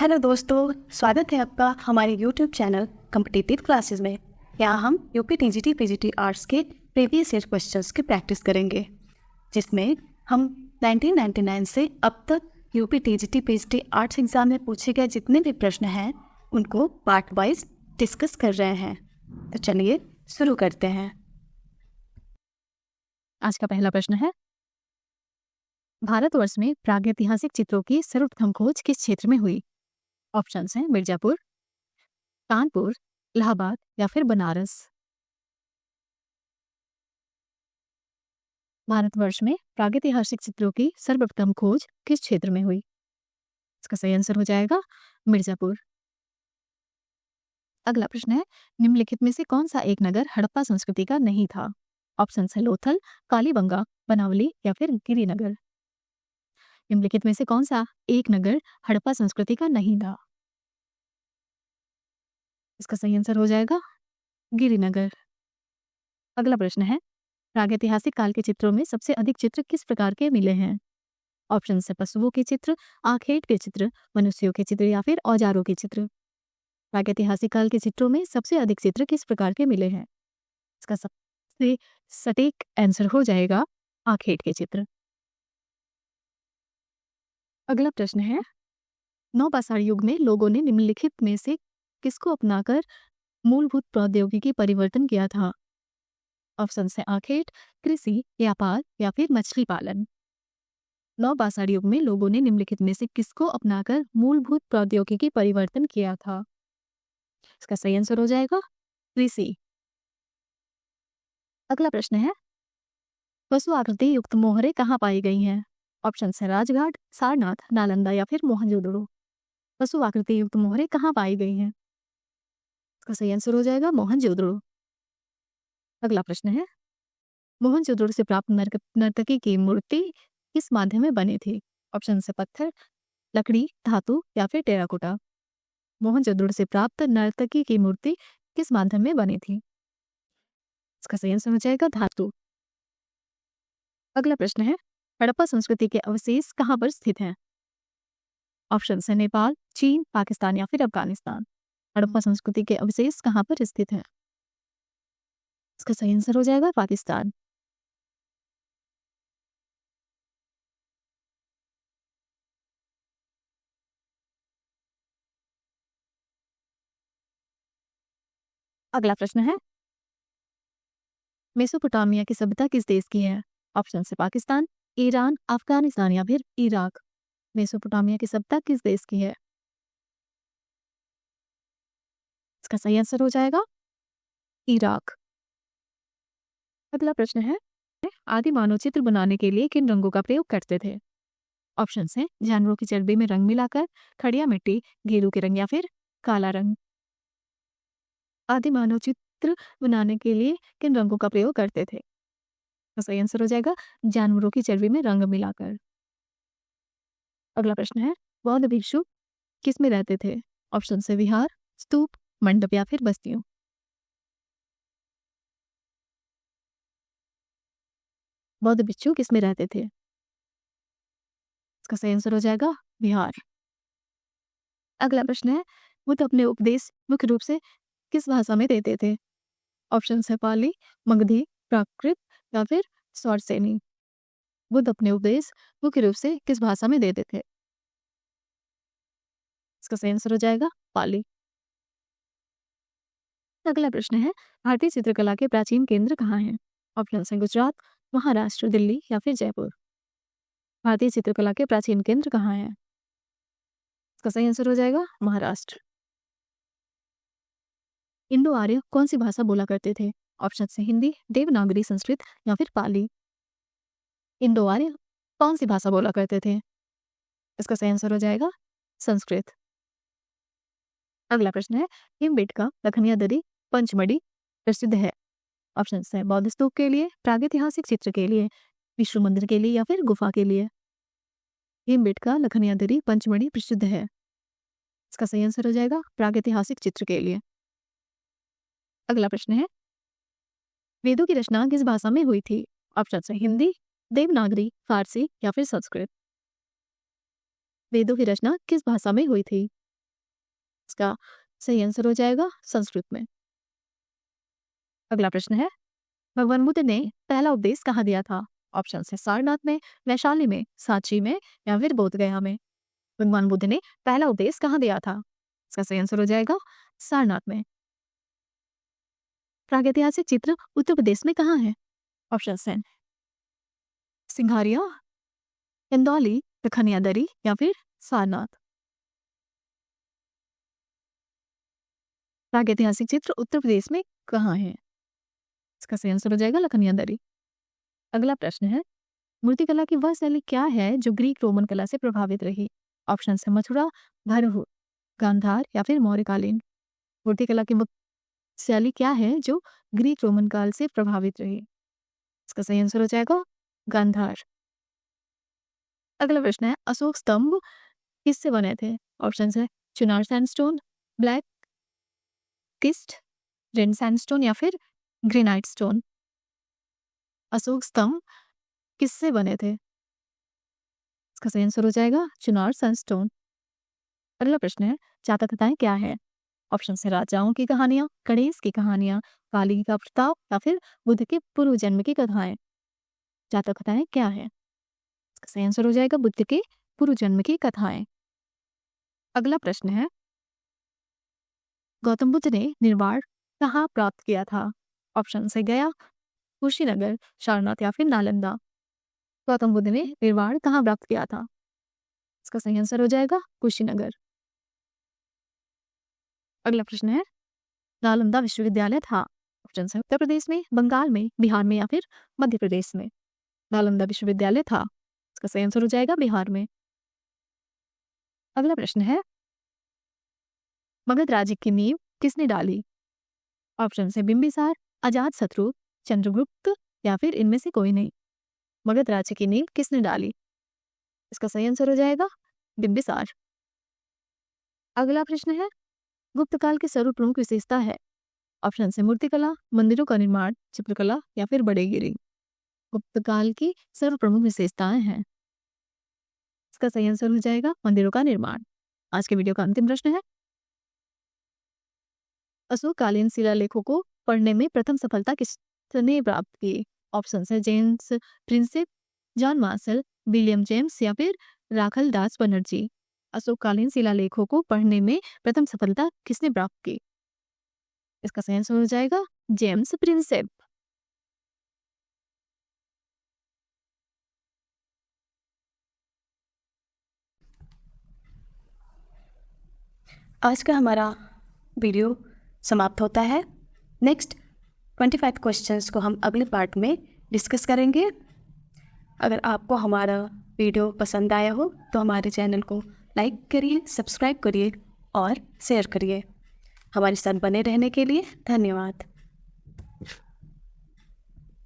Hello दोस्तों, स्वागत है आपका हमारे YouTube चैनल कॉम्पिटिटिव क्लासेस में। यहाँ हम यूपी टीजीटी पीजीटी आर्ट्स के प्रीवियस ईयर क्वेश्चंस की प्रैक्टिस करेंगे, जिसमें हम 1999 से अब तक UP TGT PGT arts exam में पूछे गए जितने भी प्रश्न हैं उनको पार्ट वाइज डिस्कस कर रहे हैं। तो चलिए शुरू करते हैं। आज का पहला प्रश्न है, भारतवर्ष में प्रागैतिहासिक चित्रों की सर्वप्रथम खोज किस क्षेत्र में हुई? ऑप्शंस हैं मिर्जापुर, कानपुर, इलाहाबाद या फिर बनारस। भारतवर्ष में प्रागैतिहासिक चित्रों की सर्वप्रथम खोज किस क्षेत्र में हुई? इसका सही आंसर हो जाएगा मिर्जापुर। अगला प्रश्न है, निम्नलिखित में से कौन सा एक नगर हड़प्पा संस्कृति का नहीं था? ऑप्शंस है लोथल, कालीबंगा, बनावली या फिर गिरिनगर। निम्नलिखित में से कौन सा एक नगर हड़प्पा संस्कृति का नहीं था? इसका सही आंसर हो जाएगा गिरिनगर। अगला प्रश्न है, प्रागैतिहासिक काल के चित्रों में सबसे अधिक चित्र किस प्रकार के मिले हैं? ऑप्शन है पशुओं के चित्र, आखेट के चित्र, मनुष्यों के चित्र या फिर औजारों के चित्र। प्रागैतिहासिक काल के चित्रों में सबसे अधिक चित्र किस प्रकार के मिले हैं? इसका सबसे सटीक आंसर हो जाएगा आखेट के चित्र। अगला प्रश्न है, नवपाषाण युग में लोगों ने निम्नलिखित में से किसको अपनाकर मूलभूत प्रौद्योगिकी परिवर्तन किया था? ऑप्शन है आखेट, कृषि, व्यापार या फिर मछली पालन। नवपाषाण युग में लोगों ने निम्नलिखित में से किसको अपनाकर मूलभूत प्रौद्योगिकी परिवर्तन किया था? इसका सही आंसर हो जाएगा कृषि। अगला प्रश्न है, पशु आकृति युक्त मोहरें कहाँ पाई गई हैं? ऑप्शन है राजघाट, सारनाथ, नालंदा या फिर मोहनजोदड़ो। पशु आकृति युक्त मोहरें कहाँ पाई गई हैं? इसका सही आंसर हो जाएगा मोहनजोदड़ो। अगला प्रश्न है, मोहनजोदड़ो से प्राप्त नर्तकी की मूर्ति किस माध्यम में बनी थी? ऑप्शन से पत्थर, लकड़ी, धातु या फिर टेराकोटा। मोहनजोदड़ो से प्राप्त नर्तकी की मूर्ति किस माध्यम में बनी थी? इसका सही आंसर हो जाएगा धातु। अगला प्रश्न है, हड़प्पा संस्कृति के अवशेष कहाँ पर स्थित हैं? ऑप्शन है नेपाल, चीन, पाकिस्तान या फिर अफगानिस्तान। हड़प्पा संस्कृति के अवशेष कहाँ पर स्थित हैं? इसका सही आंसर हो जाएगा पाकिस्तान। अगला प्रश्न है, मेसोपोटामिया की सभ्यता किस देश की है? ऑप्शन से पाकिस्तान, ईरान, अफगानिस्तान या फिर इराक। मेसोपोटामिया की सभ्यता किस देश की है? इसका सही आंसर हो जाएगा इराक। अगला प्रश्न है, आदि मानव चित्र बनाने के लिए किन रंगों का प्रयोग करते थे? ऑप्शन है जानवरों की चर्बी में रंग मिलाकर, खड़िया मिट्टी, गेरू के रंग या फिर काला रंग। आदि मानव चित्र बनाने के लिए किन रंगों का प्रयोग करते थे? तो सही आंसर हो जाएगा जानवरों की चर्बी में रंग मिलाकर। अगला प्रश्न है, बौद्ध भिक्षु किस में रहते थे? ऑप्शन से विहार, स्तूप, मंडप या फिर बस्तियों। बौद्ध भिक्षु किस में रहते थे? इसका सही आंसर हो जाएगा विहार। अगला प्रश्न है, बुद्ध अपने उपदेश मुख्य रूप से किस भाषा में देते थे? ऑप्शन है पाली, मगधी, प्राकृत या फिर सौरसेनी। बुद्ध अपने उपदेश मुख्य रूप से किस भाषा में देते थे? इसका सही आंसर हो जाएगा पाली। अगला प्रश्न है, भारतीय चित्रकला के प्राचीन केंद्र कहाँ हैं? ऑप्शन है गुजरात, महाराष्ट्र, दिल्ली या फिर जयपुर। भारतीय चित्रकला के प्राचीन केंद्र कहाँ हैं? इसका सही आंसर हो जाएगा महाराष्ट्र। इंडो आर्य कौन सी भाषा बोला करते थे? ऑप्शन से हिंदी, देवनागरी, संस्कृत या फिर पाली। इंडो आर्य कौन सी भाषा बोला करते थे? इसका सही आंसर हो जाएगा संस्कृत। अगला प्रश्न है, भीमबेटका, लखनिया दरी, पंचमढ़ी प्रसिद्ध है? ऑप्शन है बौद्ध स्तूप के लिए, प्रागैतिहासिक चित्र के लिए, विष्णु मंदिर के लिए या फिर गुफा के लिए। भीमबेटका, लखनिया दरी, पंचमढ़ी प्रसिद्ध है। इसका सही आंसर हो जाएगा प्रागैतिहासिक चित्र के लिए। अगला प्रश्न है, वेदों की रचना किस भाषा में हुई थी? ऑप्शन है हिंदी, देवनागरी, फारसी या फिर संस्कृत। वेदों की रचना किस भाषा में हुई थी? इसका सही आंसर हो जाएगा संस्कृत में। अगला प्रश्न है, भगवान बुद्ध ने पहला उपदेश कहाँ दिया था? ऑप्शन है सारनाथ में, वैशाली में, सांची में या फिर बोधगया में। भगवान बुद्ध ने पहला उपदेश कहाँ दिया था? इसका सही आंसर हो जाएगा सारनाथ में। प्रागैतिहासिक चित्र उत्तर प्रदेश में कहाँ है? ऑप्शन है सिंघारिया, इंदौली, लखनिया दरी या फिर सारनाथ। प्रागैतिहासिक चित्र उत्तर प्रदेश में कहाँ है? इसका सही आंसर हो जाएगा लखनिया दरी। अगला प्रश्न है, मूर्तिकला की वह शैली क्या है जो ग्रीक रोमन कला से प्रभावित रही? ऑप्शन है मथुरा, भरहु, गांधार या फिर मौर्यकालीन। मूर्तिकला की वह शैली क्या है जो ग्रीक रोमन काल से प्रभावित रही? इसका सही आंसर हो जाएगा गांधार। अगला प्रश्न है, अशोक स्तंभ किससे बने थे? ऑप्शन है Chunar sandstone, black KIST, red sandstone या फिर ग्रेनाइट स्टोन। अशोक स्तंभ किससे बने थे? इसका सही आंसर हो जाएगा चुनार सैंडस्टोन। अगला प्रश्न है, जातक कथाएं क्या है? ऑप्शन है राजाओं की कहानियां, गणेश की कहानियां, काली का प्रताप या फिर बुद्ध के पूर्व जन्म की कथाएं। जातक कथाएं क्या है? इसका सही आंसर हो जाएगा बुद्ध के पूर्व जन्म की कथाएं। अगला प्रश्न है, गौतम बुद्ध ने निर्वाण कहाँ प्राप्त किया था? ऑप्शन है गया, कुशीनगर, सारनाथ या फिर नालंदा। गौतम बुद्ध ने निर्वाण कहाँ प्राप्त किया था? इसका सही आंसर हो जाएगा कुशीनगर। अगला प्रश्न है, नालंदा विश्वविद्यालय था? ऑप्शन है उत्तर प्रदेश में, बंगाल में, बिहार में या फिर मध्य प्रदेश में। नालंदा विश्वविद्यालय था, इसका सही आंसर हो जाएगा बिहार में। अगला प्रश्न है, मगध राज्य की नींव किसने डाली? ऑप्शन है बिंबिसार, अजातशत्रु, चंद्रगुप्त या फिर इनमें से कोई नहीं। मगध राज्य की नींव किसने डाली? इसका सही आंसर हो जाएगा बिंबिसार। अगला प्रश्न है, गुप्त काल की सर्व प्रमुख विशेषता है? ऑप्शन है मूर्तिकला, मंदिरों का निर्माण, चित्रकला या फिर बड़ेगिरी। गुप्त काल की सर्व प्रमुख विशेषताएं हैं, इसका सही आंसर हो जाएगा मंदिरों का निर्माण। आज के वीडियो का अंतिम प्रश्न है, अशोककालीन शिलालेखों को पढ़ने में प्रथम सफलता किसने प्राप्त की? ऑप्शन है James Prinsep, John Marshall, William James या फिर राखल दास बनर्जी। अशोककालीन शिलालेखों को पढ़ने में प्रथम सफलता किसने प्राप्त की? इसका सही आंसर हो जाएगा जेम्स प्रिंसेप। आज का हमारा वीडियो समाप्त होता है। नेक्स्ट 25 क्वेश्चंस को हम अगले पार्ट में डिस्कस करेंगे। अगर आपको हमारा वीडियो पसंद आया हो तो हमारे चैनल को लाइक करिए, सब्सक्राइब करिए और शेयर करिए। हमारे साथ बने रहने के लिए धन्यवाद।